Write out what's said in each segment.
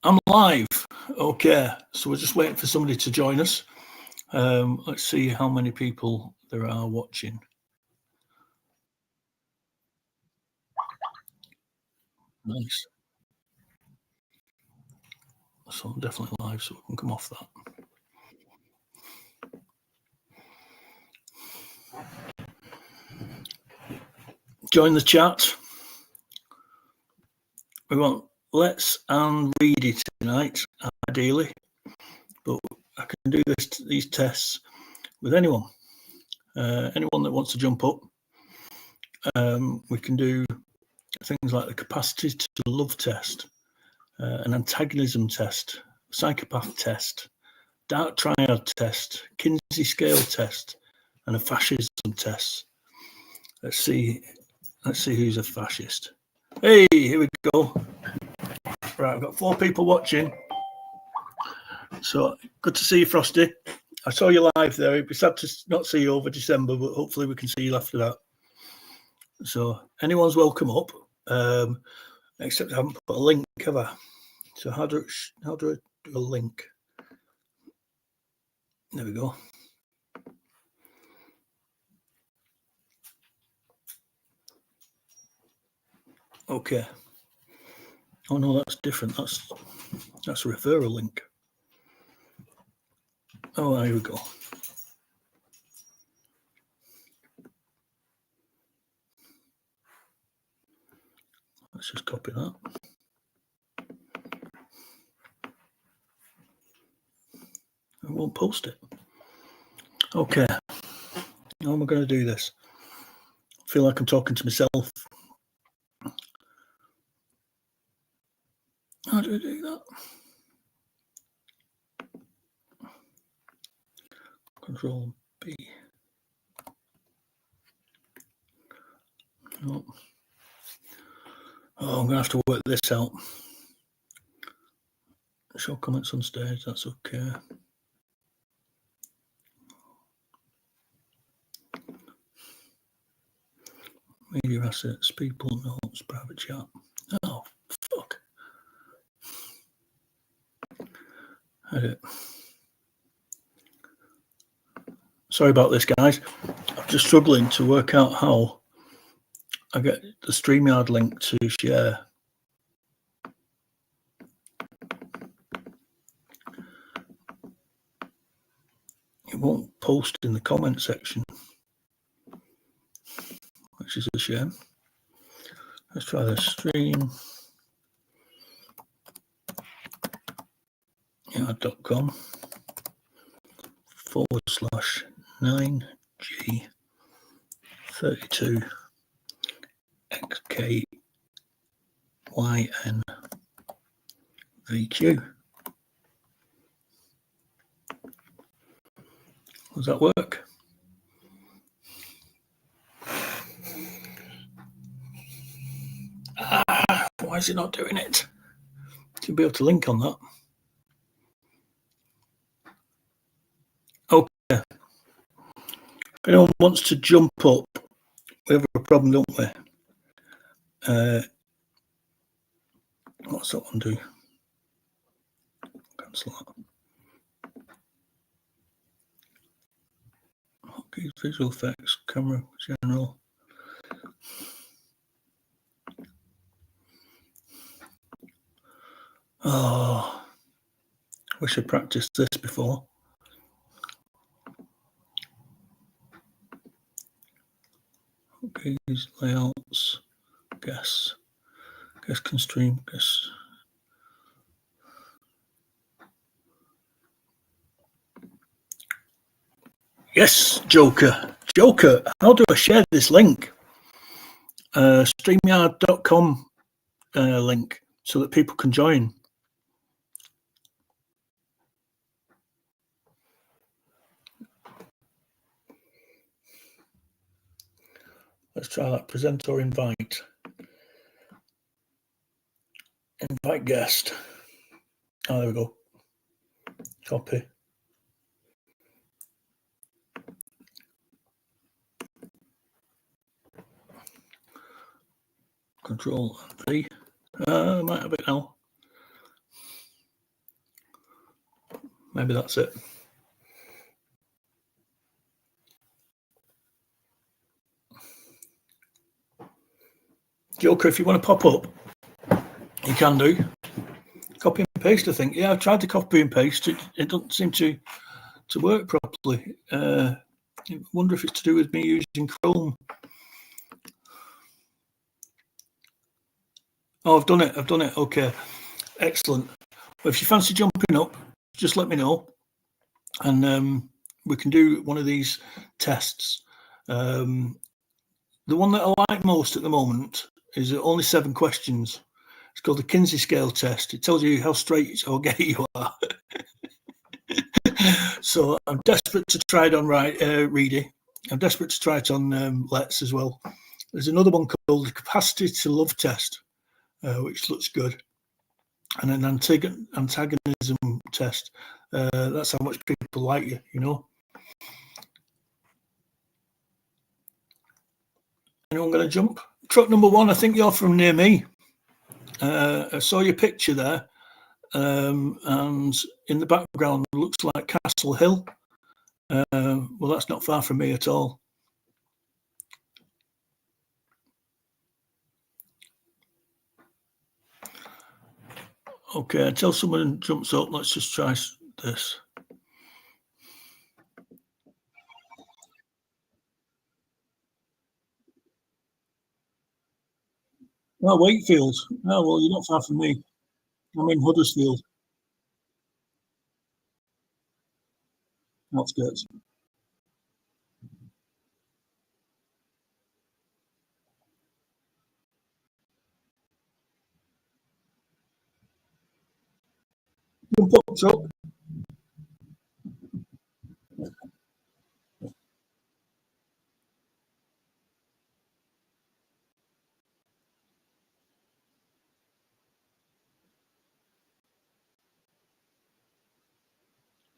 I'm live. Okay, so we're just waiting for somebody to join us. Let's see how many people there are watching. Nice. So I'm definitely live, so we can come off that. Join the chat. We want Lettz and Reidy tonight, ideally, but I can do these tests with anyone. Anyone that wants to jump up. We can do things like the capacity to love test, an antagonism test, psychopath test, dark triad test, Kinsey scale test, and a fascism test. Let's see who's a fascist. Hey, here we go. Right, I've got 4 people watching. So good to see you, Frosty. I saw you live there. It'd be sad to not see you over December, but hopefully we can see you after that. So anyone's welcome up, except I haven't put a link, have I? So how do I do a link? There we go. Okay. Oh no, that's different. That's a referral link. Oh, here we go. Let's just copy that. I won't post it. Okay. How am I going to do this? I feel like I'm talking to myself. How do I do that? Control B. No. Oh, I'm going to have to work this out. Show comments on stage, that's okay. Media assets, people, notes, private chat. Oh, fuck. Edit. Sorry about this, guys. I'm just struggling to work out how I get the StreamYard link to share. It won't post in the comment section, which is a shame. Let's try the StreamYard.com/9G32XKYNVQ. Does that work? Why is it not doing it? Should be able to link on that. Okay. If anyone wants to jump up, we have a problem, don't we? What's that one do? Cancel that. Okay, visual effects, camera, general. Oh, wish I practiced this before. Okay, these layouts, guess can stream, guess. Yes, Joker, how do I share this link? StreamYard.com link so that people can join. Let's try that. Present or invite. Invite guest. Oh, there we go. Copy. Control V. I might have it now. Maybe that's it. Joker, if you want to pop up, you can do. Copy and paste, I think. Yeah, I've tried to copy and paste. It doesn't seem to work properly. I wonder if it's to do with me using Chrome. Oh, I've done it. Okay, excellent. Well, if you fancy jumping up, just let me know, and we can do one of these tests. The one that I like most at the moment is only 7 questions. It's called the Kinsey scale test. It tells you how straight or gay you are. So I'm desperate to try it on Reidy. I'm desperate to try it on Lettz as well. There's another one called the capacity to love test, which looks good, and an antagonism test. That's how much people like you, you know. Anyone going to jump? Truck number 1, I think you're from near me. I saw your picture there, and in the background looks like Castle Hill. Well, that's not far from me at all. Okay, until someone jumps up, let's just try this. Oh, Wakefield. Oh, well, you're not far from me. I'm in Huddersfield. That's good. Jump up, truck.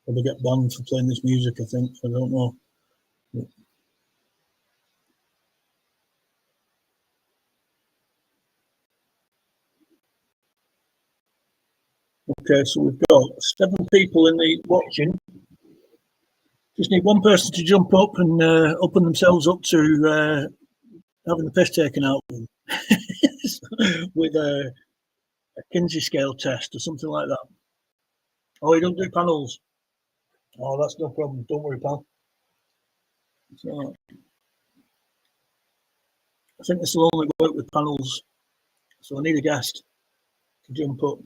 Probably get banned for playing this music, I think. I don't know. Okay, so we've got 7 people in the watching. Just need one person to jump up and open themselves up to having the piss taken out of them with a Kinsey scale test or something like that. Oh, you don't do panels? Oh, that's no problem. Don't worry, pal. So, I think this will only work with panels. So I need a guest to jump up.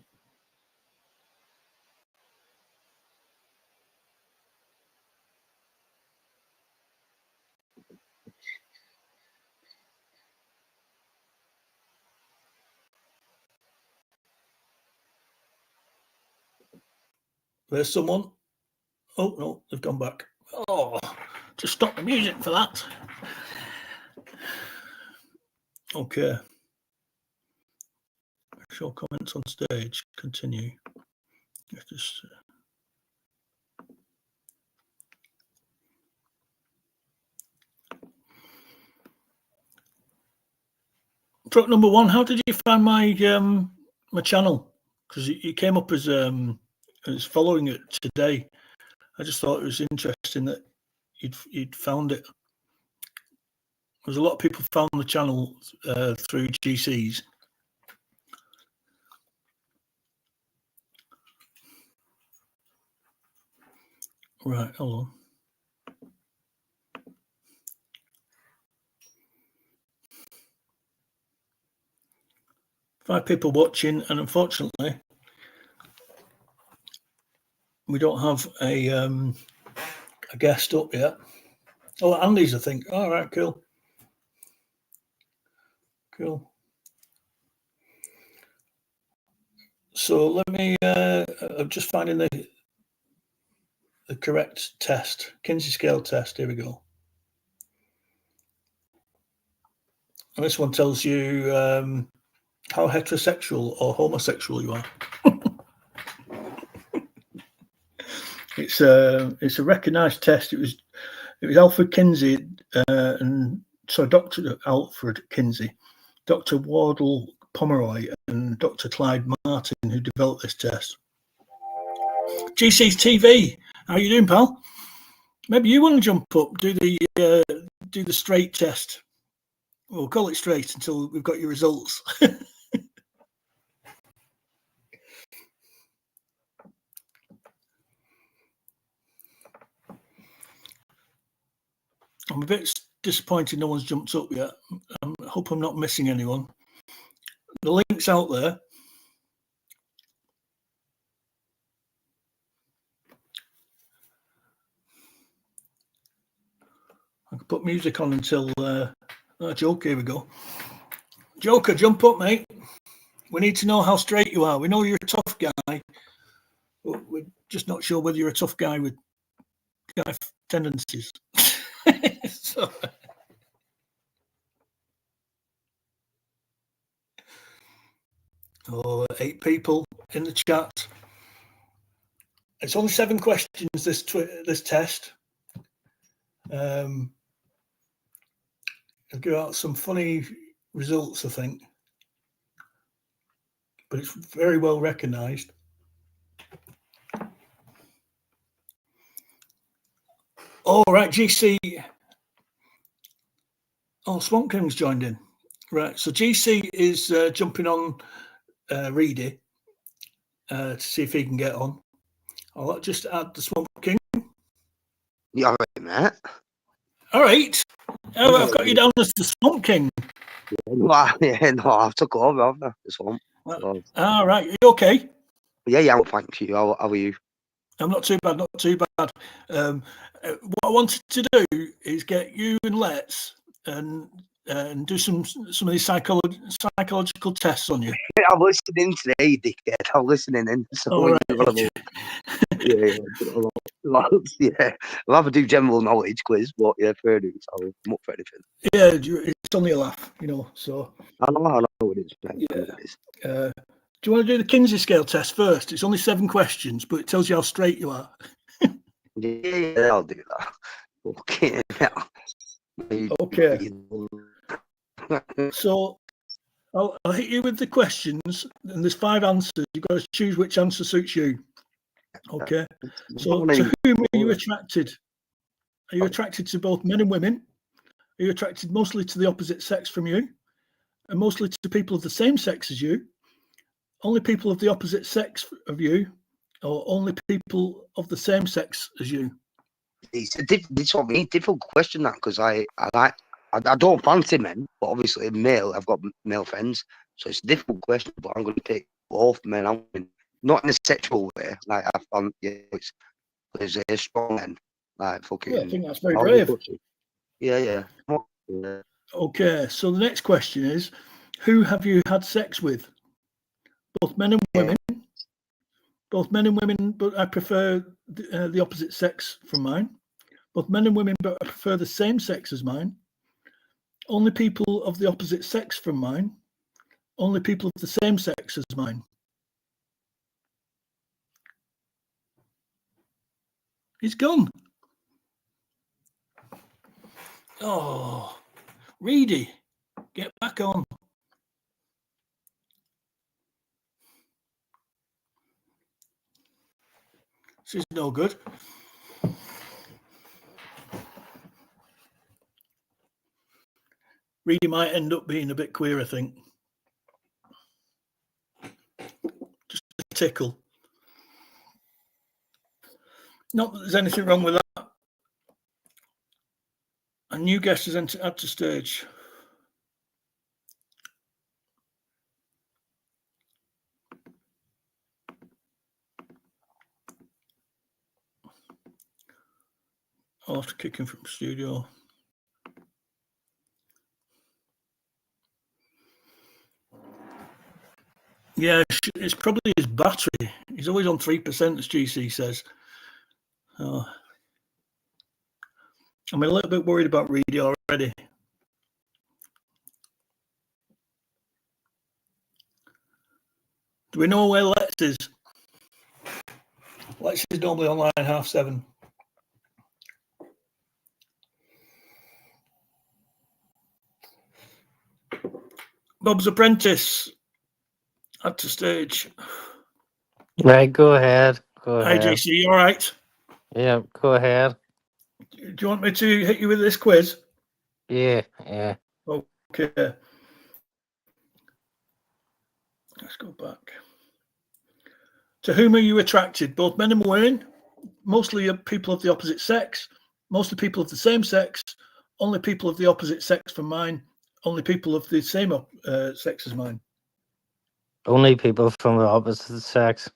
There's someone. Oh, no, they've gone back. Oh, just stop the music for that. Okay. Show comments on stage. Continue. Just, truck number 1. How did you find my my channel? Because it came up as following it today. I just thought it was interesting that you'd found it. There's a lot of people found the channel through GCs. Right, hold on. Five people watching, and unfortunately, we don't have a guest up yet. Oh, Andy's, I think. All right, cool. Cool. So let me, I'm just finding the correct test, Kinsey scale test. Here we go. And this one tells you how heterosexual or homosexual you are. It's a recognised test. It was Alfred Kinsey and Dr. Alfred Kinsey, Dr. Wardle Pomeroy, and Dr. Clyde Martin who developed this test. GC's TV. How you doing, pal? Maybe you want to jump up, do the straight test. We'll call it straight until we've got your results. I'm a bit disappointed no one's jumped up yet. I hope I'm not missing anyone. The link's out there. I can put music on until Joker, here we go. Joker, jump up, mate. We need to know how straight you are. We know you're a tough guy, but we're just not sure whether you're a tough guy with guy tendencies. So, 8 people in the chat. It's only 7 questions, this test. I'll give out some funny results, I think. But it's very well recognised. Oh, right, GC. Oh, Swamp King's joined in. Right, so GC is jumping on Reidy to see if he can get on. I'll just add the Swamp King. You all right, mate? All right. Oh, I've got you down as the Swamp King. Yeah, no, I've took over, haven't I? The swamp. All right. Are you okay? Yeah, thank you. How are you? I'm not too bad, what I wanted to do is get you and Lettz and do some of these psychological tests on you. I'm listening today, dickhead. I'm listening in. So all right. Yeah. I'll have to do general knowledge quiz, but yeah, fair enough. I'm up for anything. Yeah, it's only a laugh, so. I know what it is. Yeah. Do you want to do the Kinsey scale test first? It's only 7 questions, but it tells you how straight you are. Yeah, I'll do that. Okay. So I'll hit you with the questions, and there's 5 answers. You've got to choose which answer suits you. Okay. So to whom are you attracted? Are you attracted to both men and women? Are you attracted mostly to the opposite sex from you? And mostly to people of the same sex as you? Only people of the opposite sex of you? Or only people of the same sex as you? It's a difficult question, that, because I don't fancy men, but obviously male, I've got male friends, so it's a difficult question, but I'm going to take both men and women, not in a sexual way, like I found, there's a strong men, like fucking. Yeah, I think that's very brave. Yeah. Okay, so the next question is, who have you had sex with? Both men and women. Both men and women, but I prefer the opposite sex from mine. Both men and women, but I prefer the same sex as mine. Only people of the opposite sex from mine. Only people of the same sex as mine. He's gone. Oh, Reidy, get back on. This is no good. Reidy might end up being a bit queer, I think. Just a tickle. Not that there's anything wrong with that. A new guest has entered to stage. I'll have to kick him from studio. Yeah, it's probably his battery. He's always on 3%, as GC says. I'm a little bit worried about Reidy already. Do we know where Lettz is? Lettz is normally online 7:30. Bob's Apprentice, add to stage. Right, go ahead. Go Hi, ahead. JC, you all right? Yeah, go ahead. Do you want me to hit you with this quiz? Yeah. Okay. Let's go back. To whom are you attracted? Both men and women? Mostly people of the opposite sex? Mostly people of the same sex? Only people of the opposite sex from mine? Only people of the same sex as mine? Only people from the opposite sex.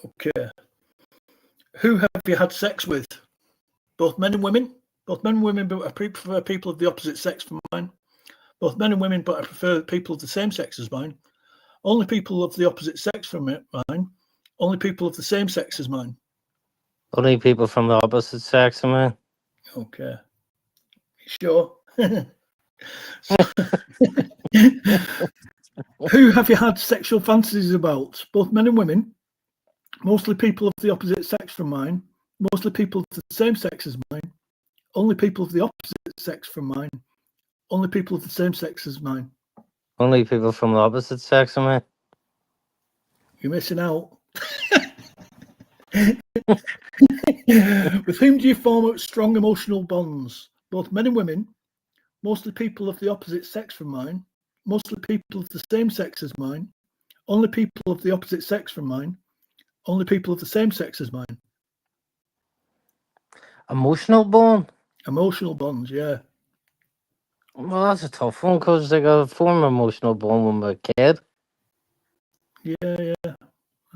Okay. Who have you had sex with? Both men and women? Both men and women, but I prefer people of the opposite sex from mine. Both men and women, but I prefer people of the same sex as mine. Only people of the opposite sex from mine. Only people of the same sex as mine. Only people from the opposite sex, man. Okay. Sure. Who have you had sexual fantasies about? Both men and women. Mostly people of the opposite sex from mine. Mostly people of the same sex as mine. Only people of the opposite sex from mine. Only people of the same sex as mine. Only people from the opposite sex, man. You're missing out. With whom do you form strong emotional bonds? Both men and women. Mostly people of the opposite sex from mine. Mostly people of the same sex as mine. Only people of the opposite sex from mine. Only people of the same sex as mine. Emotional bond? Emotional bonds, yeah. Well, that's a tough one because they got to form an emotional bond with my kid. Yeah.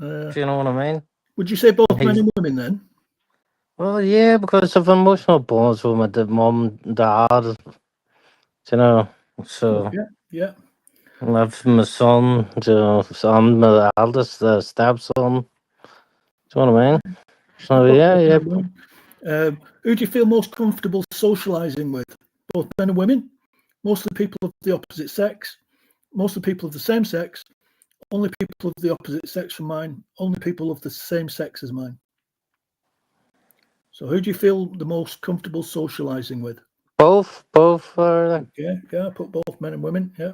Do you know what I mean? Would you say both men He's, and women then? well, yeah, because of emotional bonds with my mum, dad. You know, so Yeah. I've my son. So I'm the eldest, the stepson. Do you know what I mean? So yeah. Who do you feel most comfortable socializing with? Both men and women? Mostly people of the opposite sex? Mostly people of the same sex? Only people of the opposite sex from mine? Only people of the same sex as mine? So who do you feel the most comfortable socializing with? Both are. Yeah, put both men and women, yeah.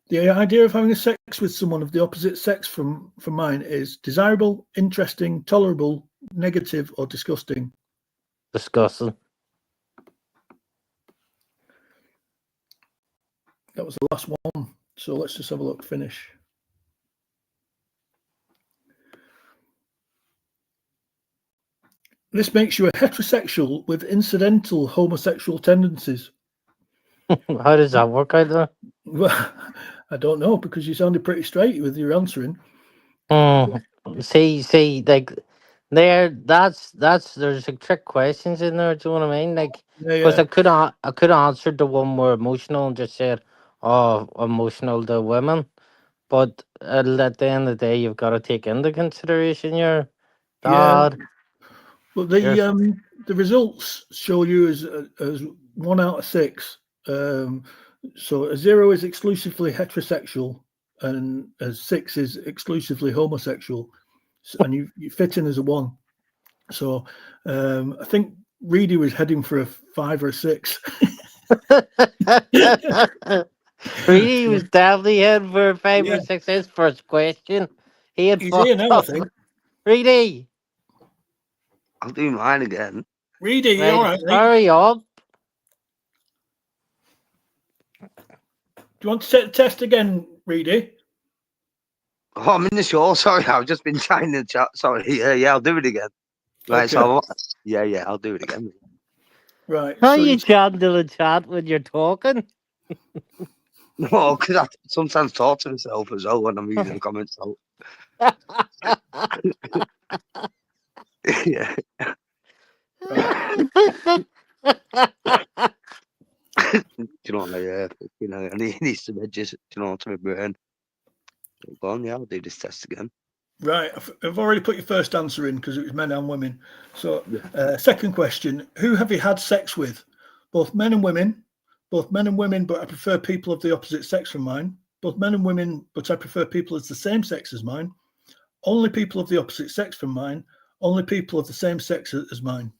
The idea of having sex with someone of the opposite sex from mine is desirable, interesting, tolerable, negative, or disgusting. Disgusting. That was the last one. So let's just have a look, finish. This makes you a heterosexual with incidental homosexual tendencies. How does that work out there? Well, I don't know, because you sounded pretty straight with your answering. See, like that's there's like trick questions in there. Do you know what I mean? Like, because Yeah. I could have answered the one more emotional and just said, "Oh, emotional to women," but at the end of the day, you've got to take into consideration your Yeah. dad. Well, Your the results show you as 1 out of 6. So a 0 is exclusively heterosexual, and a 6 is exclusively homosexual, and you fit in as a 1. So I think Reidy was heading for a 5 or 6. Really was definitely heading for a 5 Yeah, or 6 his first question. He had he's here fucked now, I up. think. Really? I'll do mine again. Reidy, you Right, all right, mate? hurry up. Do you want to take the test again, Reidy? Oh, I'm in the show. Sorry, I've just been trying to chat. Sorry. Yeah, I'll do it again. Right, Okay. so I'll do it again. Right. How So you chatting to the chat when you're talking? No, because I sometimes talk to myself as well when I'm reading the comments. So, yeah. Do you know what I need some edges, to my brain. Go on, yeah, I'll do this test again. Right, I've already put your first answer in because it was men and women. So, Yeah. second question: who have you had sex with? Both men and women. Both men and women, but I prefer people of the opposite sex from mine. Both men and women, but I prefer people as the same sex as mine. Only people of the opposite sex from mine. Only people of the same sex as mine.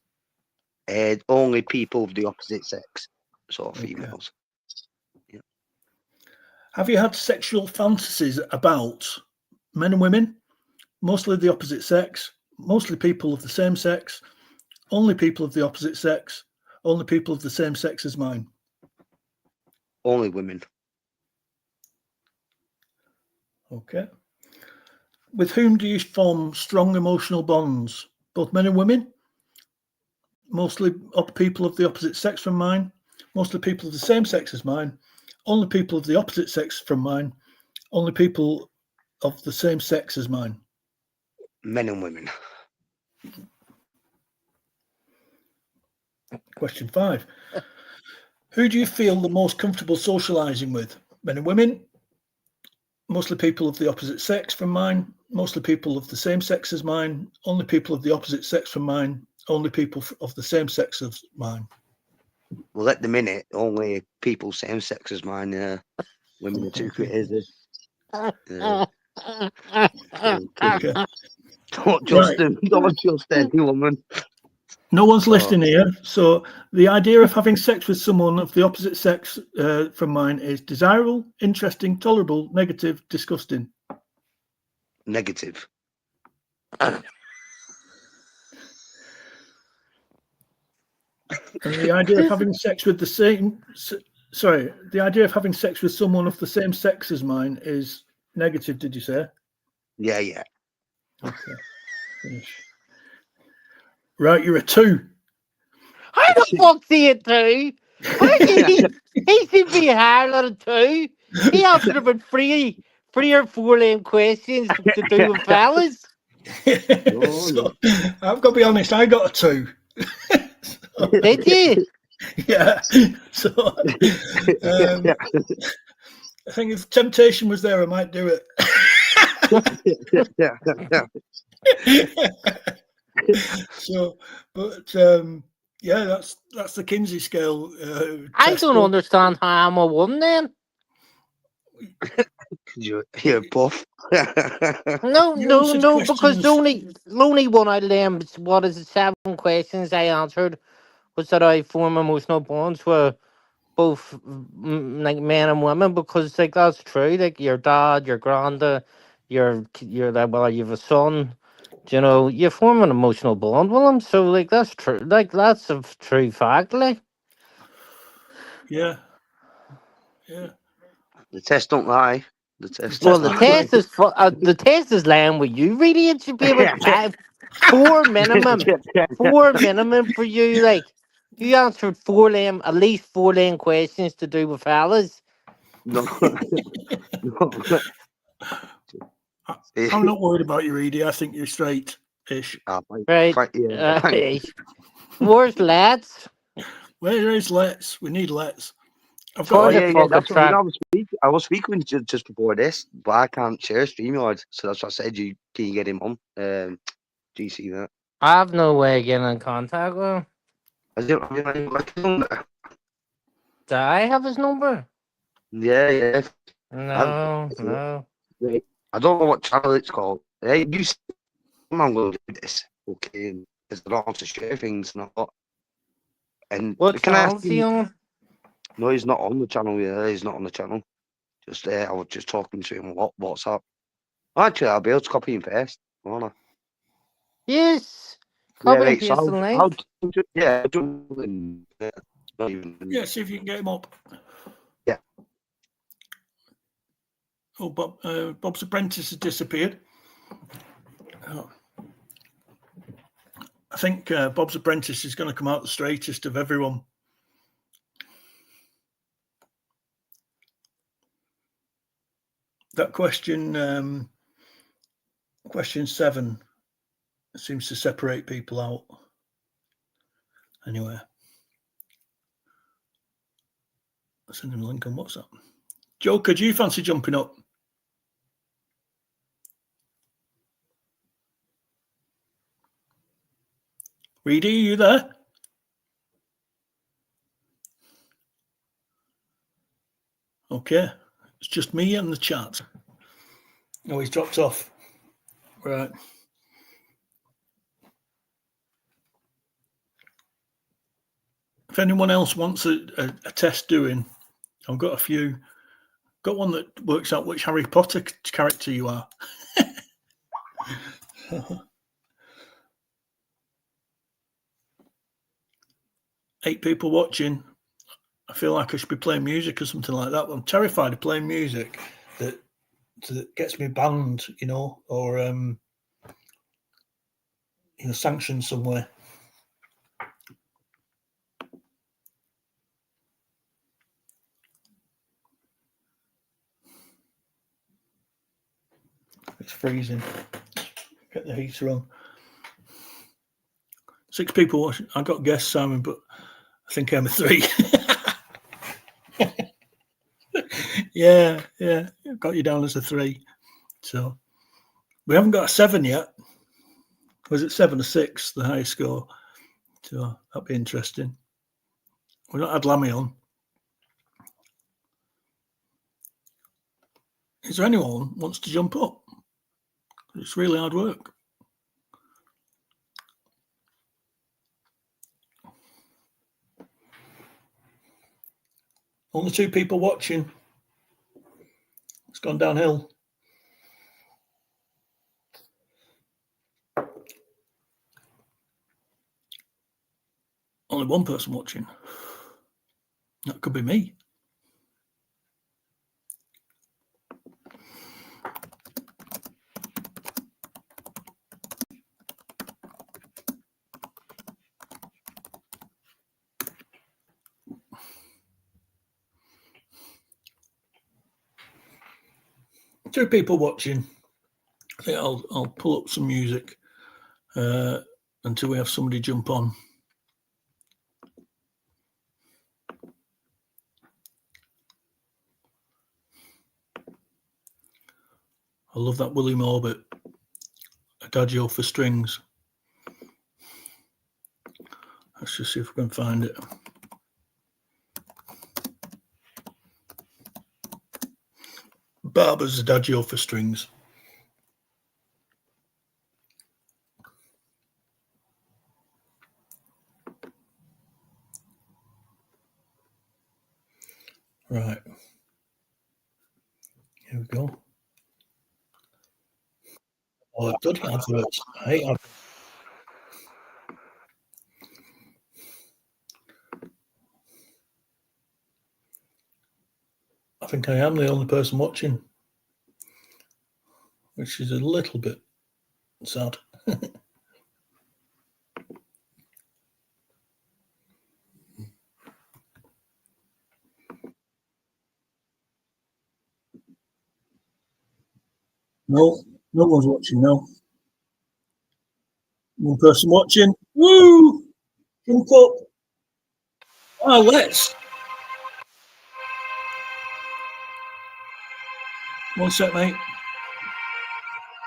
Only people of the opposite sex, so Okay. females. Yeah. Have you had sexual fantasies about men and women, mostly the opposite sex, mostly people of the same sex, only people of the opposite sex, only people of the same sex as mine? Only women. Okay. With whom do you form strong emotional bonds? Both men and women? Mostly people of the opposite sex from mine? Mostly people of the same sex as mine? Only people of the opposite sex from mine? Only people of the same sex as mine? Men and women. Question 5. Who do you feel the most comfortable socialising with? Men and women? Mostly people of the opposite sex from mine? Mostly people of the same sex as mine? Only people of the opposite sex from mine? Only people of the same sex as mine? Well, at the minute, only people same sex as mine. Women are too crazy. Okay. Don't trust them. Don't trust any woman. No one's listening here. So the idea of having sex with someone of the opposite sex from mine is desirable, interesting, tolerable, negative, disgusting. Negative. And the idea of having sex with the idea of having sex with someone of the same sex as mine is negative, did you say? Yeah, yeah. Okay. Finish. Right, you're a 2. How the fuck's he a 2? He should be higher than a 2. He answered about three or 4 lame questions to do with fellas. So, I've got to be honest, I got a 2. Did you? Yeah. So I think if temptation was there, I might do it. So, but yeah, that's the Kinsey scale. I don't understand how I'm a 1 then. You're buff. No, You no, answered no, because the questions. only one out of them, what is it, 7 questions I answered was that I form emotional bonds with both like men and women, because like that's true. Like your dad, your granddad, your like, well, you have a son. You know, you form an emotional bond with them. So like that's true. Like that's a true fact. Like Yeah. Yeah. The test don't lie. The test Well, don't the lie. the test is lying with you. Really, it should be about 4 minimum. 4 minimum for you. Like you answered 4 lame, at least 4 lame questions to do with fellas. No. No. I'm not worried about you, Reidy. I think you're straight-ish. Right. Yeah, thanks. Where's Lettz? Where is Lettz? We need Lettz. I've For Oh got. the yeah, fucking that's what track. I was speaking just before this, but I can't share StreamYard, so that's what I said. Can you get him on? Do you see that? I have no way of getting in contact with him. Do I have his number? Yeah. No, no. I don't know what channel it's called. Hey, I'm going to do this, okay? Because I don't want to share things, not. And What can I ask channel is he him? on? No, he's not on the channel. Yeah, he's not on the channel. Just I was just talking to him on WhatsApp. Actually, I'll be able to copy and paste, won't I? Yes. Yeah, Copy and right. So paste the link. not even. Yeah, see if you can get him up. Yeah. Oh, Bob's Apprentice has disappeared. Oh. I think Bob's Apprentice is going to come out the straightest of everyone. That question 7 seems to separate people out. Anyway, I'll send him a link on WhatsApp. Joker, do you fancy jumping up? Reidy, are you there? Okay, it's just me and the chat. Oh, he's dropped off. Right. If anyone else wants a test doing, I've got a few got one that works out which Harry Potter character you are. 8 people watching. I feel like I should be playing music or something like that. But I'm terrified of playing music that gets me banned, or sanctioned somewhere. It's freezing. Get the heater on. 6 people watching. I got guests, Simon, but I think I'm a 3. Yeah, got you down as a 3. So we haven't got a 7 yet. Was it 7 or 6, the highest score? So that'd be interesting. We've not had Lammy on. Is there anyone who wants to jump up? It's really hard work. Only 2 people watching. It's gone downhill. Only 1 person watching. That could be me. Two people watching. I think I'll pull up some music until we have somebody jump on. I love that William Orbit, Adagio for strings. Let's just see if we can find it. Barber's Adagio for strings. Right. Here we go. Oh, bloody adverts. I hate adverts. I think I am the only person watching, which is a little bit sad. No one's watching, no. 1 person watching. Woo! Jump up. Oh, Letts. 1 sec, mate.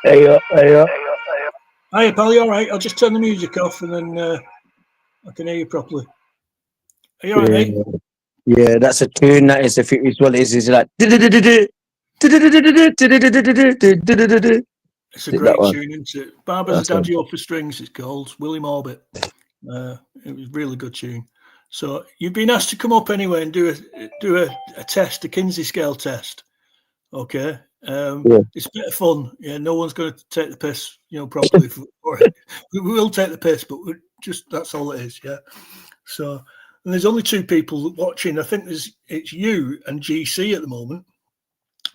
Hey, Hiya, pal, you all right? I'll just turn the music off and then I can hear you properly. Are you all right, mate? Yeah, that's a tune. That is, if it is what it is like. It's a great tune, isn't it? Barber's Adagio for strings, it's called. William Orbit. It was a really good tune. So you've been asked to come up anyway and do a test, a Kinsey scale test. Okay. It's a bit of fun. Yeah, no one's going to take the piss, properly for it. We will take the piss, but that's all it is. Yeah. So, and there's only 2 people watching. I think it's you and GC at the moment.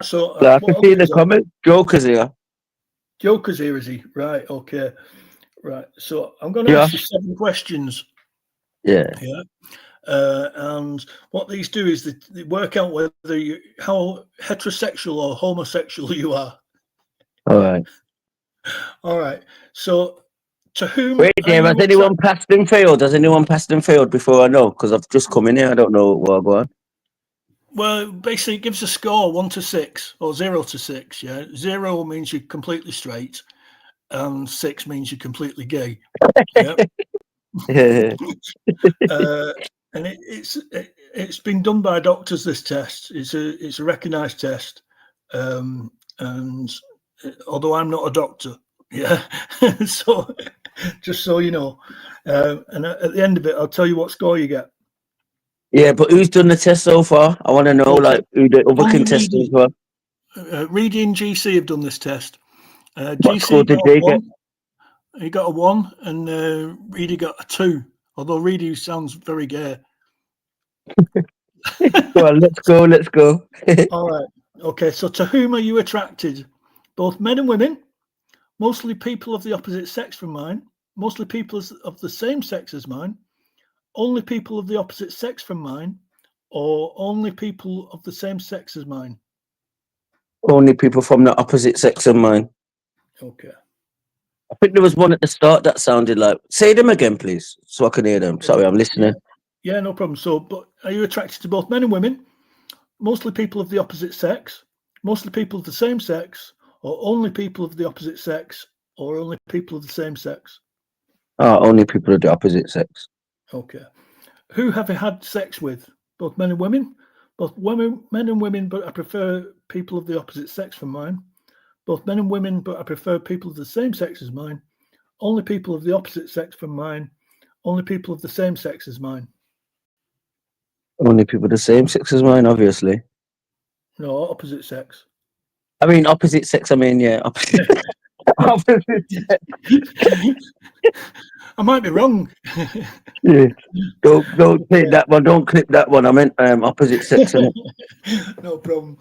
So I can see the comment. Joker's here. Joker's here, is he? Right. Okay. Right. So I'm going to ask you 7 questions. Yeah. Yeah. And what these do is they work out how heterosexual or homosexual you are. All right. So to whom? Wait, Dave, has anyone passed and failed? Has anyone passed and failed before I know? Because I've just come in here. I don't know what I'm going. Well, basically, it gives a score 1 to 6 or 0 to 6. Yeah, 0 means you're completely straight, and 6 means you're completely gay. Yeah. And it's been done by doctors. This test, it's a recognised test, and although I'm not a doctor, yeah. So just so you know, and at the end of it, I'll tell you what score you get. Yeah, but who's done the test so far? I want to know, Okay. like, who the other Only contestants Reidy. were. Reidy and GC have done this test. What score GC did got they a get? 1. He got a 1, and Reidy got a 2. Although Reidy sounds very gay. Go on, let's go, let's go. All right. Okay. So, to whom are you attracted? Both men and women, mostly people of the opposite sex from mine, mostly people of the same sex as mine, only people of the opposite sex from mine, or only people of the same sex as mine. Only people from the opposite sex of mine. Okay. I think there was one at the start that sounded like. Say them again, please, so I can hear them. Sorry, I'm listening. Yeah, no problem. So, but are you attracted to both men and women, mostly people of the opposite sex, mostly people of the same sex, or only people of the opposite sex, or only people of the same sex? Oh, only people of the opposite sex. Okay. Who have you had sex with? Both men and women? Both women, men and women, but I prefer people of the opposite sex from mine. Both men and women, but I prefer people of the same sex as mine. Only people of the opposite sex from mine. Only people of the same sex as mine. Only people of the same sex as mine, obviously. No, opposite sex. I mean, opposite sex. I mean, yeah, opposite. Opposite sex. I might be wrong. Yeah. Don't take that one. Don't clip that one. I meant opposite sex. Innit? No problem.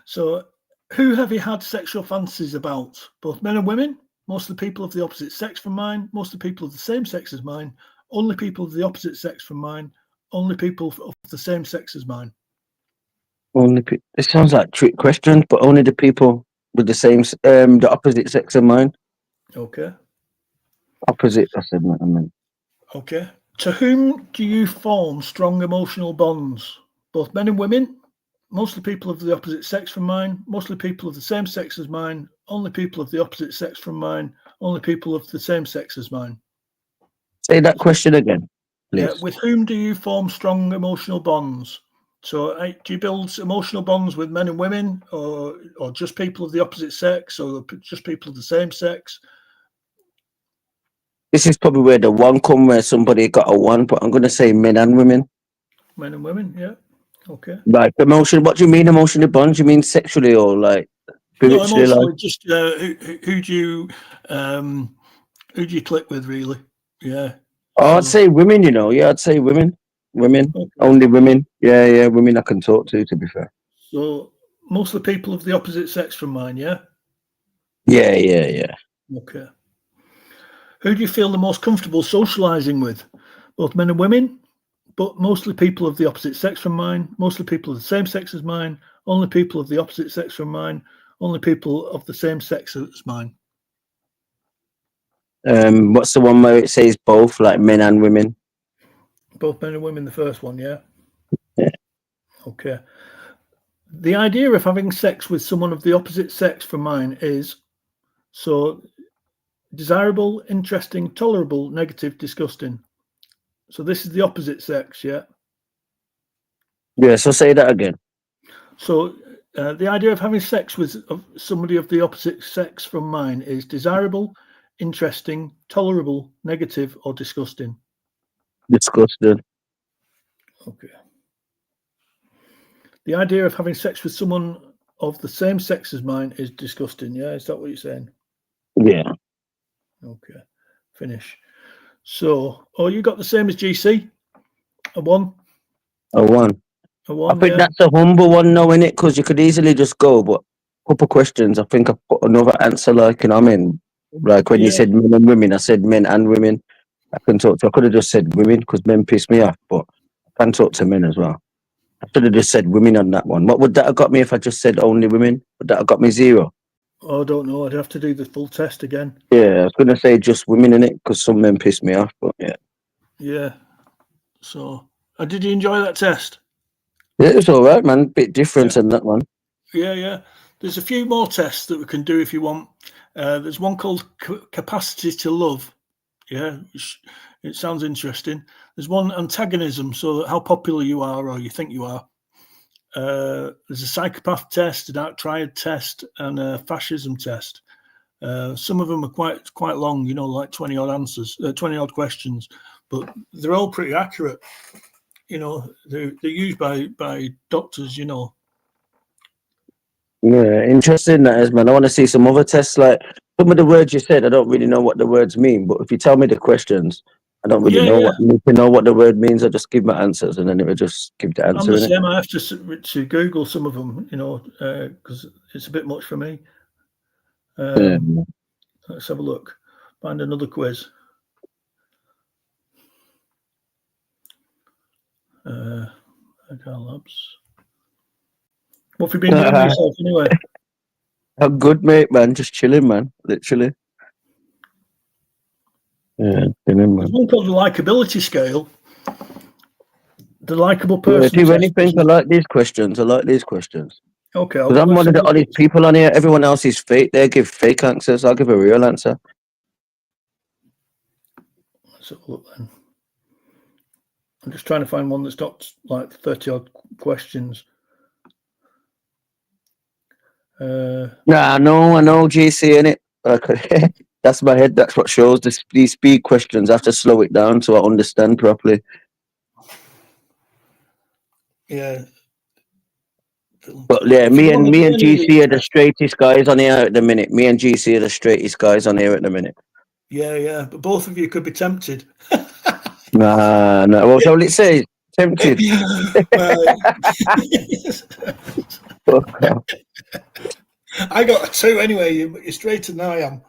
So, who have you had sexual fantasies about? Both men and women? Mostly people of the opposite sex from mine. Mostly people of the same sex as mine. Only people of the opposite sex from mine. Only people of the same sex as mine. Only it sounds like trick questions, but only the people with the same, the opposite sex of mine. Okay. Opposite. I said, I mean. Okay. To whom do you form strong emotional bonds? Both men and women? Mostly people of the opposite sex from mine. Mostly people of the same sex as mine. Only people of the opposite sex from mine. Only people of the same sex as mine. Say that question again, please. Yeah. With whom do you form strong emotional bonds? So, do you build emotional bonds with men and women, or just people of the opposite sex, or just people of the same sex? This is probably where the one come where somebody got a 1, but I'm gonna say men and women. Men and women, yeah. Okay. Like emotion. What do you mean emotional bonds? You mean sexually or like No, spiritually? emotionally. Like Just who do you click with, really? Yeah. oh, I'd So, say women. You know, yeah, I'd say women. Women. okay. Only women. Yeah, yeah, women I can talk to be fair. So mostly people of the opposite sex from mine, yeah? Yeah, yeah, yeah. Okay. Who do you feel the most comfortable socializing with? Both men and women, but mostly people of the opposite sex from mine, mostly people of the same sex as mine, only people of the opposite sex from mine, only people of the same sex as mine. What's the one where it says both, like men and women? Both men and women, the first one, yeah? Yeah. Okay. The idea of having sex with someone of the opposite sex from mine is so desirable, interesting, tolerable, negative, disgusting. So this is the opposite sex, yeah? Yeah, so say that again. So the idea of having sex with somebody of the opposite sex from mine is desirable, interesting, tolerable, negative, or disgusting. Disgusting. Okay. The idea of having sex with someone of the same sex as mine is disgusting. Yeah, is that what you're saying? Yeah. Okay. Finish. So, oh, you got the same as GC? A 1? A 1. A I 1, think yeah. that's a humble one, knowing it, because you could easily just go, but a couple questions. I think I put another answer, like, and I mean, like when you Yeah. said men and women, I said men and women. I can talk to. I could have just said women because men piss me off, but I can talk to men as well. I should have just said women on that one. What would that have got me if I just said only women? Would that have got me 0? Oh, I don't know. I'd have to do the full test again. Yeah, I was gonna say just women in it because some men piss me off, but yeah. Yeah. So, did you enjoy that test? Yeah, it was all right, man. Bit different than that one. Yeah, yeah. There's a few more tests that we can do if you want. There's one called capacity to love. Yeah, it sounds interesting. There's one antagonism, so how popular you are or you think you are. There's a psychopath test, a dark triad test, and a fascism test. Some of them are quite long, like 20 odd answers, 20 odd questions, but they're all pretty accurate. you know, they're used by doctors, you know. Yeah, interesting that is, man. I want to see some other tests. Like some of the words you said, I don't really know what the words mean. But if you tell me the questions, I don't really Yeah, know yeah. need to know what the word means. I just give my answers, and then it will just give the I'm answer the in it. same. I have to Google some of them, you know, because it's a bit much for me. Yeah. Let's have a look. Find another quiz. Labs. What have you been doing with yourself anyway? I'm good, mate, man. Just chilling, man. Literally. Yeah, chilling, There's man. one called the likability scale. The likable Yeah, person do test. anything. I like these questions. I like these questions. Okay, Because I'm let's one of have a the look. honest people on here. Everyone else is fake. They give fake answers. I'll give a real answer. Let's have a look then. I'm just trying to find one that's not like 30 odd questions. Nah, I know, GC in it. That's my head. That's what shows these speed questions. I have to slow it down so I understand properly. Yeah. But yeah, If you want to me do and any of GC these are the tests, straightest guys on here at the minute. Me and GC are the straightest guys on here at the minute. yeah, but both of you could be tempted. Nah. Well, shall it say? Tempted. Fuck off. I got a 2 anyway. You're straighter than I am.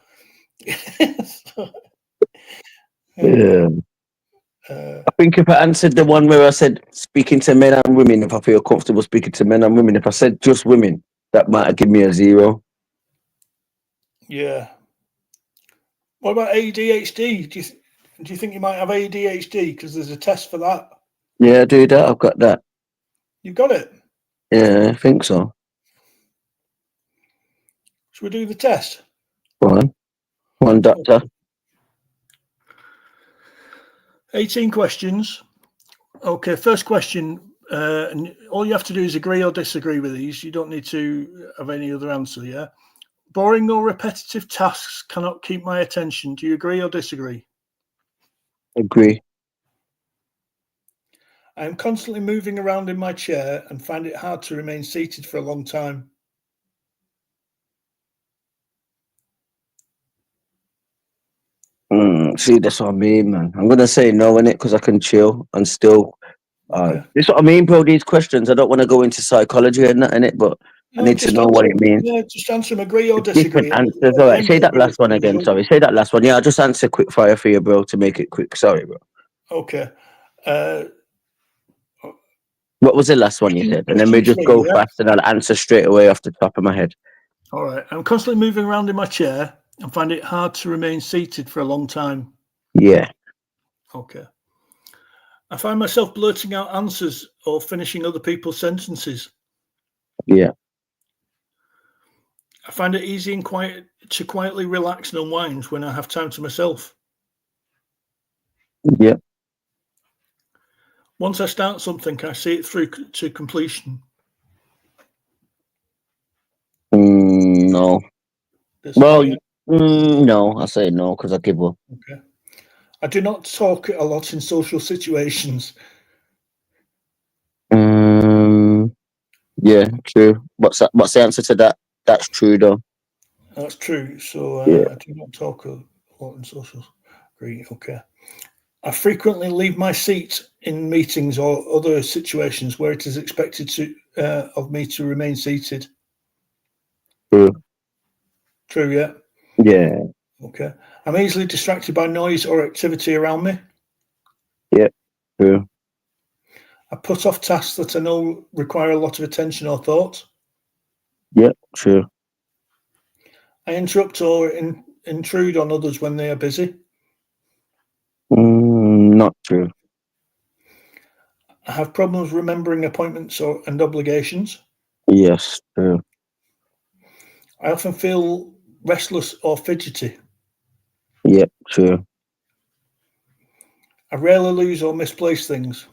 Yeah. I think if I answered the one where I said speaking to men and women, if I feel comfortable speaking to men and women, if I said just women, that might have given me a 0. Yeah. What about ADHD? Do you think you might have ADHD? Because there's a test for that. Yeah, do that. I've got that. You've got it. Yeah, I think so. Should we do the test? Go on, doctor. 18 questions. Okay, first question. And all you have to do is agree or disagree with these. You don't need to have any other answer, yeah? Boring or repetitive tasks cannot keep my attention. Do you agree or disagree? Agree. I am constantly moving around in my chair and find it hard to remain seated for a long time. See, that's what I mean, man. I'm gonna say no in it because I can chill and still. Okay. This is what I mean, bro. These questions, I don't want to go into psychology and that in it, but I No, need to just know answer. what it means. Yeah, just answer them. Agree or Different disagree. answers. At All the right, end say of that it, last one again. Sorry, say that last one. Yeah, I'll just answer quick fire for you, bro, to make it quick. Sorry, bro. Okay. What was the last one you said? And then we Question just 3, go yeah? fast and I'll answer straight away off the top of my head. All right. I'm constantly moving around in my chair and find it hard to remain seated for a long time. Yeah. Okay. I find myself blurting out answers or finishing other people's sentences. Yeah. I find it easy and quiet to quietly relax and unwind when I have time to myself. Yeah. Once I start something, I see it through to completion. No. Disagree. Well, no. I say no because I give up. Okay. I do not talk a lot in social situations. Yeah, true. What's that? What's the answer to that? That's true, though. That's true. So Yeah. I do not talk a lot in social. Agree. Okay. I frequently leave my seat in meetings or other situations where it is expected of me to remain seated. True. True, yeah. Yeah. Okay. I'm easily distracted by noise or activity around me. Yeah. True. I put off tasks that I know require a lot of attention or thought. Yeah. True. I interrupt or intrude on others when they are busy. Not true. I have problems remembering appointments and obligations. Yes. True. I often feel restless or fidgety. Yeah. True. I rarely lose or misplace things.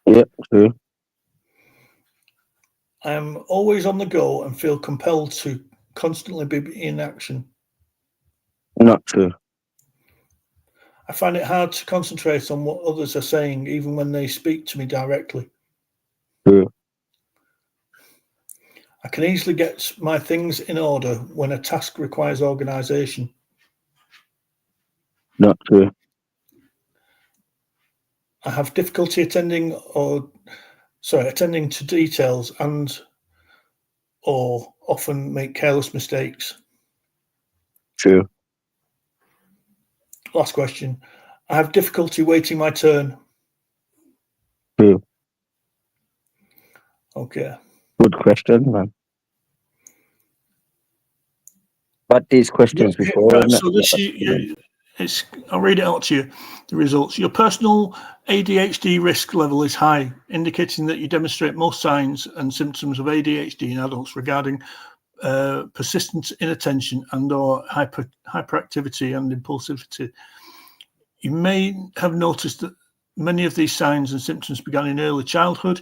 Yeah. True. I am always on the go and feel compelled to constantly be in action. Not true. I find it hard to concentrate on what others are saying, even when they speak to me directly. True. I can easily get my things in order when a task requires organisation. Not true. I have difficulty attending to details or often make careless mistakes. True. Last question. I have difficulty waiting my turn. True. Okay. Good question, man. Had these questions before. Right, so I'll read it out to you, the results. Your personal ADHD risk level is high, indicating that you demonstrate most signs and symptoms of ADHD in adults regarding persistent inattention and or hyperactivity and impulsivity. You may have noticed that many of these signs and symptoms began in early childhood.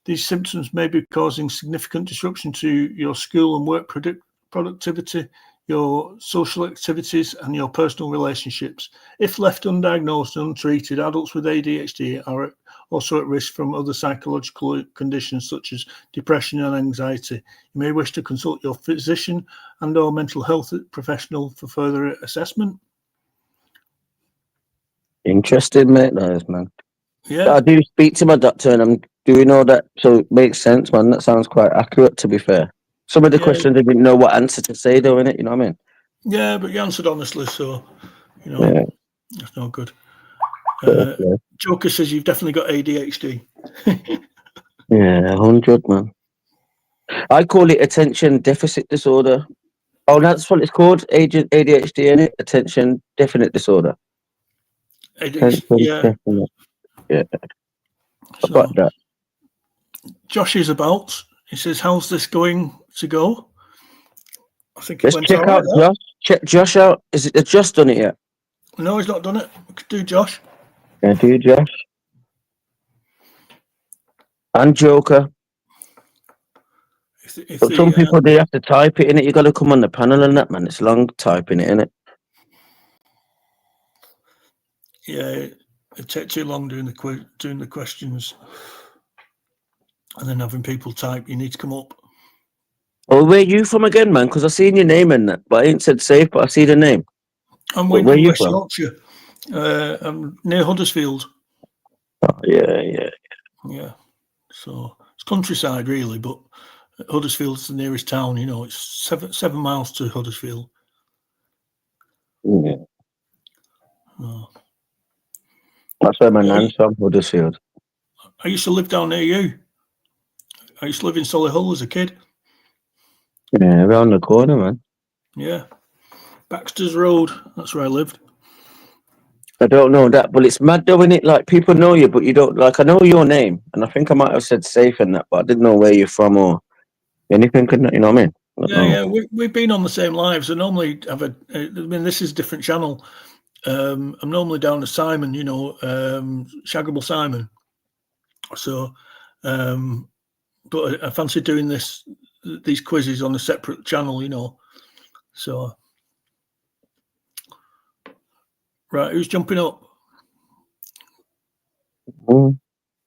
These symptoms may be causing significant disruption to your school and work productivity, your social activities, and your personal relationships. If left undiagnosed and untreated, adults with ADHD are also at risk from other psychological conditions such as depression and anxiety. You may wish to consult your physician and or mental health professional for further assessment. Interesting, mate. That is, man. Yeah. I do speak to my doctor, and I'm doing all that, so it makes sense, man. That sounds quite accurate, to be fair. Some of the questions I didn't know what answer to say, though, innit? You know what I mean? Yeah, but you answered honestly, so that's no good. Joker says you've definitely got ADHD. Yeah, 100, man. I call it attention deficit disorder. Oh, that's what it's called. ADHD, innit? Attention deficit disorder. Yeah. Yeah. So, About that. Josh is about. He says, "How's this going to go?" I think Let's check out Josh. Check Josh out. Has Josh done it yet? No, he's not done it. We could do Josh. Yeah, do Josh. And Joker. But some people, they have to type it in it. You got to come on the panel and that, man. It's long typing it in it. Yeah, it takes too long doing the questions, and then having people type. You need to come up. Oh, where are you from again, man? Because I seen your name in that, but I ain't said safe. But I see the name. I'm where from you West from? Yorkshire. I'm near Huddersfield. Oh, yeah. So it's countryside, really, but Huddersfield's the nearest town. You know, it's 7 miles to Huddersfield. Yeah. Oh. That's where my nan's from, Huddersfield. I used to live down near you. I used to live in Solihull as a kid. Yeah, around the corner, man. Yeah. Baxter's Road. That's where I lived. I don't know that, but it's mad though, innit? Like, people know you, but you don't. Like, I know your name, and I think I might have said safe in that, but I didn't know where you're from or anything. You know what I mean? Yeah. We've been on the same lives. I normally have this is a different channel. I'm normally down to Simon, Shaggable Simon. So, but I fancy doing these quizzes on a separate channel, So, right, who's jumping up?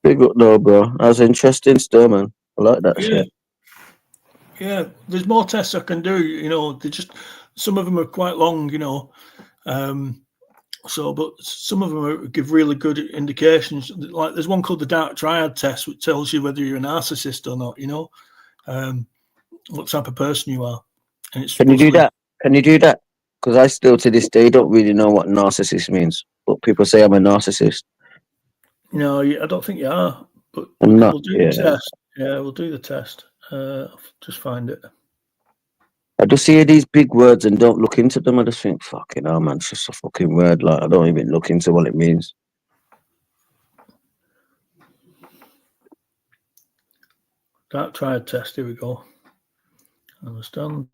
Big up though, bro. That's interesting still, man. I like that shit. Yeah, there's more tests I can do. They some of them are quite long, but some of them give really good indications. Like there's one called the Dark Triad test, which tells you whether you're a narcissist or not. What type of person you are. And Can you do that? Because I still to this day don't really know what narcissist means. But people say I'm a narcissist. No, I don't think you are. But we'll do the test. Yeah, we'll do the test. I'll just find it. I just hear these big words and don't look into them. I just think, fucking hell, man, it's just a fucking word. Like, I don't even look into what it means. Dark Triad test. Here we go. Understand.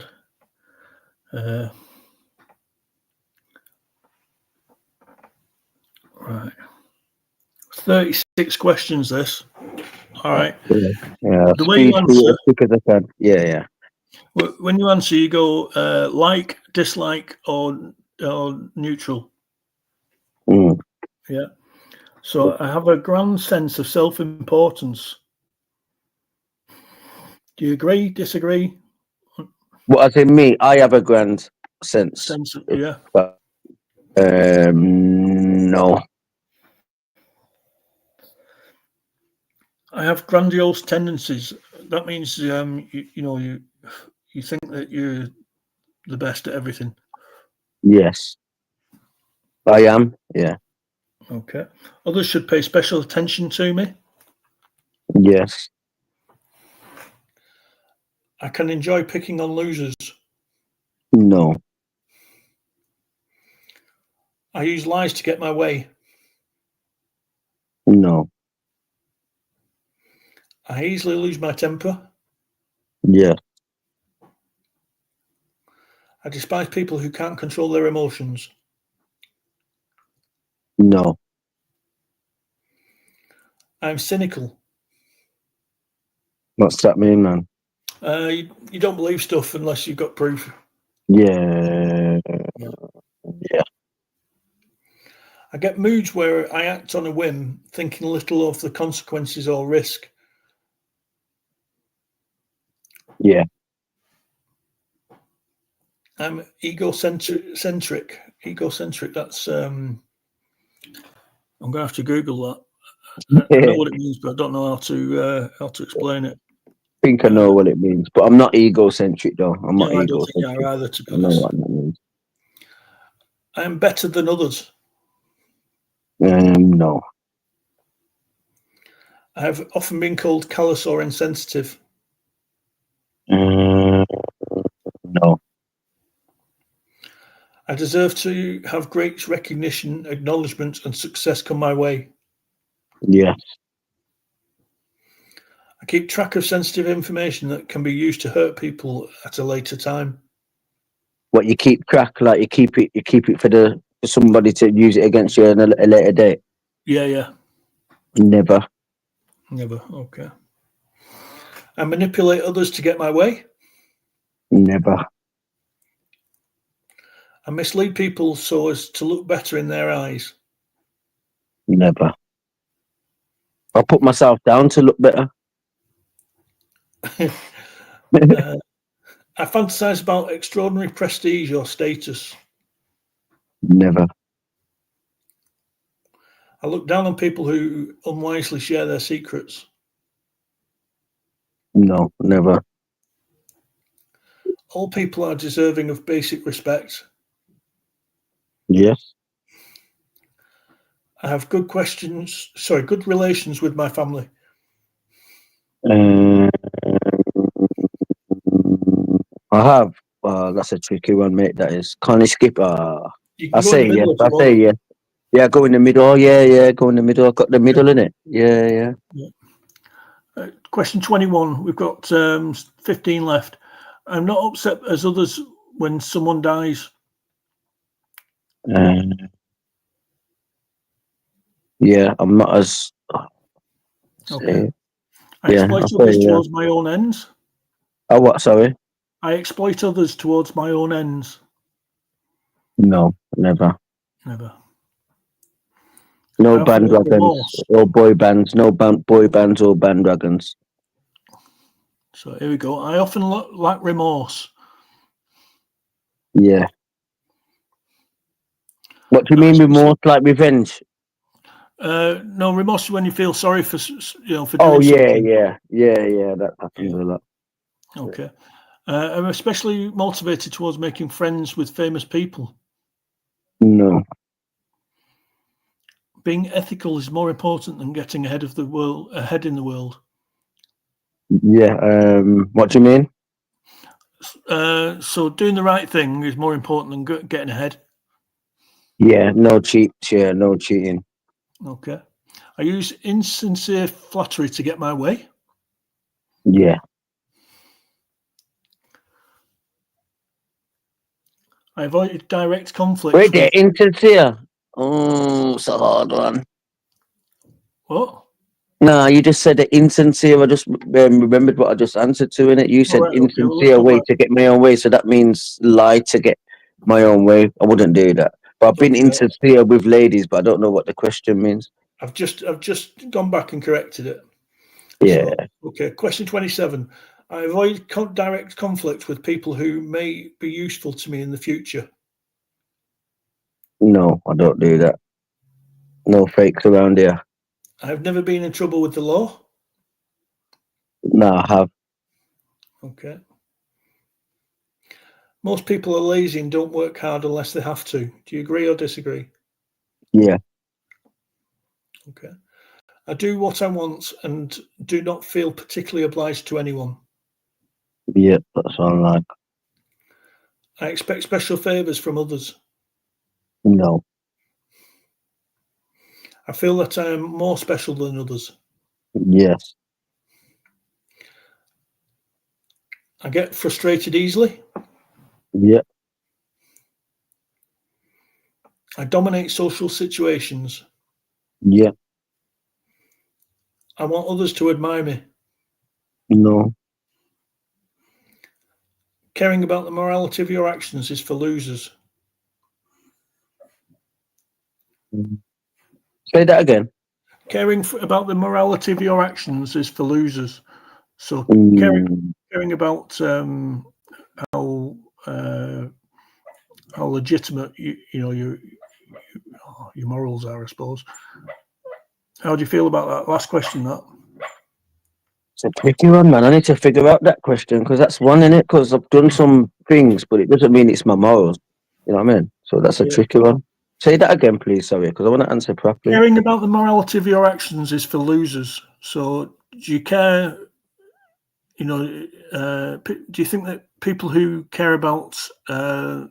Right. 36 questions, this. All right. Yeah. The way you answer, as quick as I can. Yeah. When you answer, you go like, dislike, or neutral. Yeah. So I have a grand sense of self-importance. Do you agree? Disagree? What as in me, I have a grand sense. Yeah. But, no. I have grandiose tendencies. That means you think that you're the best at everything. Yes. I am. Yeah. Okay. Others should pay special attention to me. Yes. I can enjoy picking on losers. No. I use lies to get my way. No. I easily lose my temper. Yeah. I despise people who can't control their emotions. No. I'm cynical. What's that mean, man? You don't believe stuff unless you've got proof. Yeah. Yeah. I get moods where I act on a whim, thinking little of the consequences or risk. Yeah. I'm egocentric. Egocentric. That's I'm going to have to Google that. I know what it means, but I don't know how to explain it. I think I know what it means, but I'm not egocentric though. I'm not I don't egocentric. think you are either, to be I know honest. what that means. I am better than others. No. I have often been called callous or insensitive. No. I deserve to have great recognition, acknowledgement, and success come my way. Yes. I keep track of sensitive information that can be used to hurt people at a later time. What you keep track, like you keep it for somebody to use it against you in a later date. Yeah. Never. Okay. I manipulate others to get my way. Never. I mislead people so as to look better in their eyes. Never. I put myself down to look better. I fantasize about extraordinary prestige or status. Never. I look down on people who unwisely share their secrets. No, never. All people are deserving of basic respect. Yes. I have good relations with my family. I have. That's a tricky one, mate. That is. Can't skip. You can I go say in the yes. middle if I you want. say yes. Yeah, go in the middle. Oh, yeah, go in the middle. I got the middle in it. Yeah. Question 21. We've got 15 left. I'm not upset as others when someone dies. Yeah, I'm not as. Okay. I exploit others towards my own ends. Oh, what? Sorry. I exploit others towards my own ends. No, never. No bandwagons or boy bands. No boy bands or bandwagons. So here we go. I often lack remorse. Yeah. What do you mean remorse? Like revenge? No, remorse is when you feel sorry for doing something. Yeah. That happens a lot. Okay. I'm especially motivated towards making friends with famous people. No. Being ethical is more important than getting ahead in the world. Yeah. What do you mean? So doing the right thing is more important than getting ahead. Yeah. No cheating. Okay. I use insincere flattery to get my way. Yeah. I avoid direct conflict. Wait there, insincere. Oh, it's a hard one. What? No, you just said it insincere. I just remembered what I just answered to in it. You said insincere way to get my own way, so that means lie to get my own way. I wouldn't do that. But I've been Okay. insincere with ladies, but I don't know what the question means. I've just gone back and corrected it. Yeah. So, okay. Question 27. I avoid direct conflict with people who may be useful to me in the future. No, I don't do that. No fakes around here. I've never been in trouble with the law. No, I have. Okay. Most people are lazy and don't work hard unless they have to. Do you agree or disagree? Yeah. Okay. I do what I want and do not feel particularly obliged to anyone. Yeah, that's what I'm like. I expect special favours from others. No. I feel that I am more special than others. Yes. I get frustrated easily. Yeah. I dominate social situations. Yeah. I want others to admire me. No. Caring about the morality of your actions is for losers. Say that again. Caring about the morality of your actions is for losers. So caring about how legitimate your morals are, I suppose. How do you feel about that last question? That It's a tricky one, man. I need to figure out that question because that's one in it. Because I've done some things, but it doesn't mean it's my morals. You know what I mean? So that's a tricky one. Say that again, please. Sorry, because I want to answer properly. Caring about the morality of your actions is for losers. So do you care? Do you think that people who care about the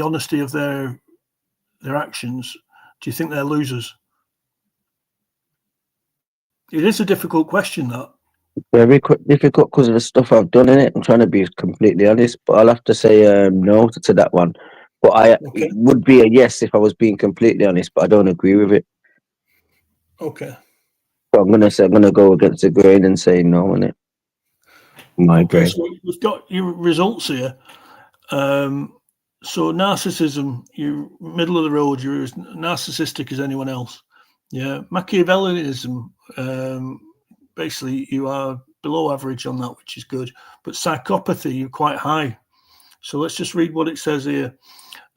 honesty of their actions, do you think they're losers? It is a difficult question, that. Very difficult because of the stuff I've done in it. I'm trying to be completely honest, but I'll have to say no to that one. But it would be a yes if I was being completely honest, but I don't agree with it. Okay. So I'm gonna go against the grain and say no on it. Okay, so we've got your results here. So narcissism, you're middle of the road. You're as narcissistic as anyone else. Yeah. Machiavellianism, basically you are below average on that, which is good. But psychopathy, you're quite high. So let's just read what it says here.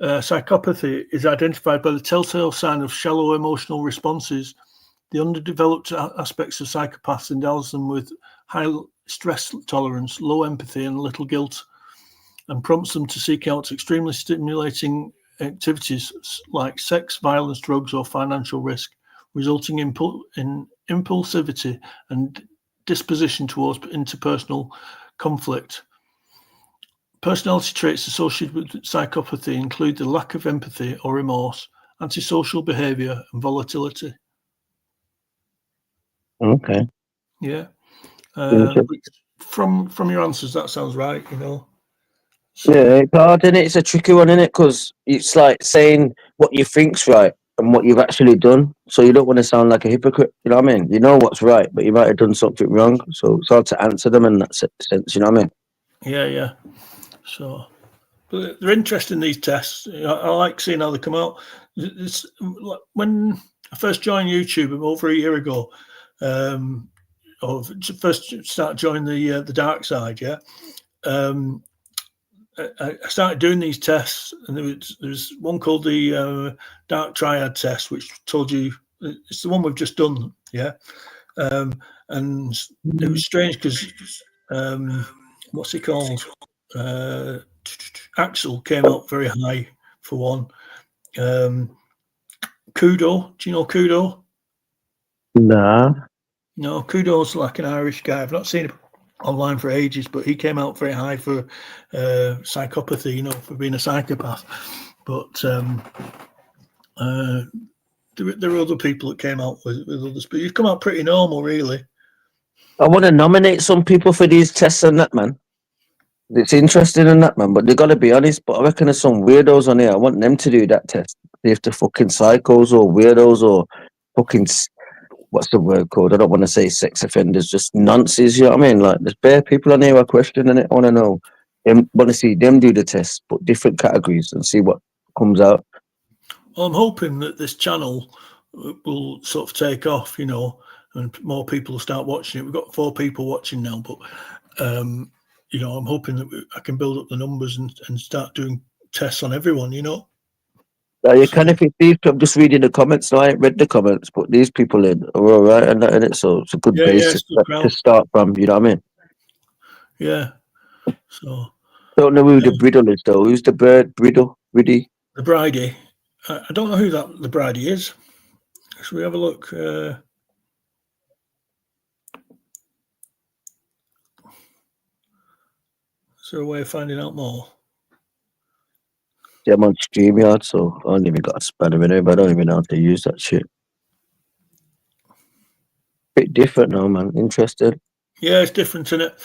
Psychopathy is identified by the telltale sign of shallow emotional responses. The underdeveloped aspects of psychopaths endows them with high stress tolerance, low empathy, and little guilt, and prompts them to seek out extremely stimulating activities like sex, violence, drugs, or financial risk, resulting in impulsivity and disposition towards interpersonal conflict. Personality traits associated with psychopathy include the lack of empathy or remorse, antisocial behavior, and volatility. Okay. Yeah. From your answers, that sounds right. So, yeah, it's hard, isn't it? It's a tricky one, isn't it? Because it's like saying what you think's right and what you've actually done. So you don't want to sound like a hypocrite. You know what I mean? You know what's right, but you might have done something wrong. So it's hard to answer them in that sense. You know what I mean? Yeah. So, but they're interesting, these tests. I like seeing how they come out. When I first joined YouTube over a year ago, or first started joining the dark side, yeah. I started doing these tests, and there's one called the Dark Triad test, which told you it's the one we've just done, yeah. And it was strange because what's he called? Axel came out very high for one. Kudo, do you know Kudo? Nah. No, Kudo's like an Irish guy. I've not seen him online for ages, but he came out very high for psychopathy, for being a psychopath. But there were other people that came out with others, but you've come out pretty normal, really. I want to nominate some people for these tests and that, man. It's interesting in that, man, but they got to be honest. But I reckon there's some weirdos on here. I want them to do that test. If they're fucking psychos or weirdos or fucking, what's the word called? I don't want to say sex offenders, just nonsense. You know what I mean? Like, there's bare people on here who are questioning it. I want to know. I want to see them do the test, but different categories and see what comes out. I'm hoping that this channel will sort of take off, you know, and more people will start watching it. We've got 4 people watching now, but you know, I'm hoping that I can build up the numbers and start doing tests on everyone, you know. You can if you see. I'm just reading the comments. So I ain't read the comments, but these people are all right and that in it. So it's a good Yeah, base it's good to ground. start from. You know what I mean? Yeah. So Don't know who the Bridle is though. Who's the bird? Bridle? Riddy? the Bridey, I don't know who the Bridey is. Should we have a look? Is there a way of finding out more? Yeah, I'm on StreamYard, so I don't even got a spanner in it, but I don't even know how to use that shit. Bit different now, man. Interesting. Yeah, it's different, isn't it?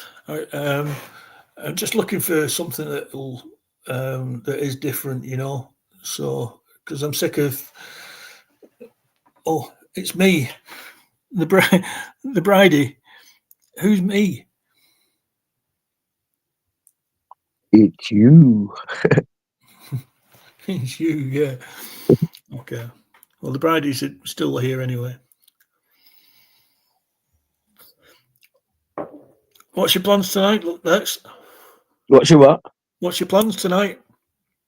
I'm just looking for something that is different, you know. So because I'm sick of. Oh, it's me, the Bridey. Who's me? It's you. It's you, yeah. Okay. Well, the Bridey's still here anyway. What's your plans tonight? Look, Lettz. What's your what? What's your plans tonight?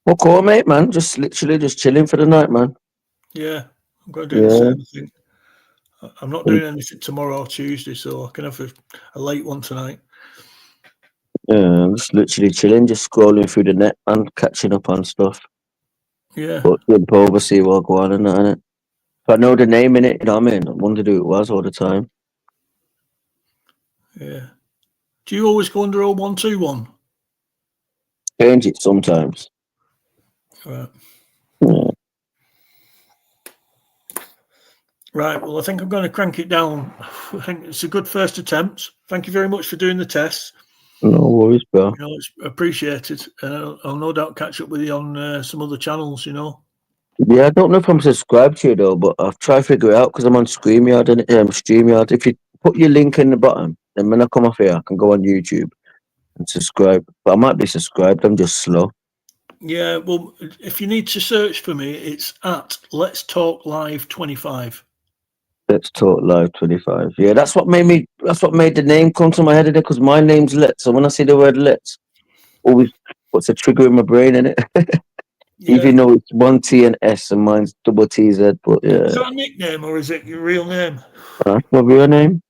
Well, cool, mate, man. Just literally just chilling for the night, man. Yeah, I'm going to do the Yeah. same thing. I'm not doing anything tomorrow or Tuesday, so I can have a late one tonight. Yeah, I'm just literally chilling, just scrolling through the net and catching up on stuff. Yeah, But jump over, see what go on and that, innit? If I know the name in it, you know what I mean? I wonder who it was all the time. yeah. Do you always go under 0121? Change it sometimes. Right. Yeah. Right. Well, I think I'm going to crank it down. I think it's a good first attempt. Thank you very much for doing the tests. No worries, bro. You know, it's appreciated. I'll no doubt catch up with you on some other channels, you know. Yeah, I don't know if I'm subscribed to you though, but I've tried to figure it out because I'm on StreamYard and StreamYard. If you put your link in the bottom, then when I come off here, I can go on YouTube and subscribe. But I might be subscribed. I'm just slow. Yeah. Well, if you need to search for me, it's at Let's Talk Live 25. Let's talk live 25. Yeah, that's what made the name come to my head because my name's Lettz. So when I see the word Lettz, always puts a trigger in my brain in it. Yeah. Even though it's 1 T and S and mine's double TZ, but yeah. Is that a nickname or is it your real name? That's my real name.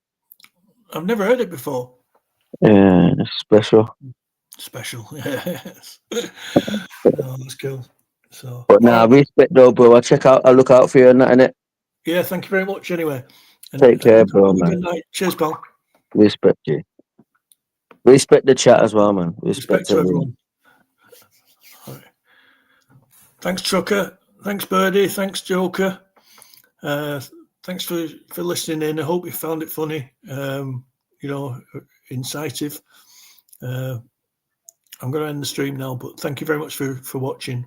I've never heard it before. Yeah, it's special. Special, yes. No, that's cool. So, But nah, respect though, bro. I look out for you and that, innit? yeah, thank you very much anyway. And Take care, bro, have a man. good night. Cheers, pal. Respect you. Respect the chat as well, man. Respect to everyone. All right. Thanks, Trucker. Thanks, Birdie. Thanks, Joker. Thanks for listening in. I hope you found it funny. You know, incisive. I'm going to end the stream now, but thank you very much for watching.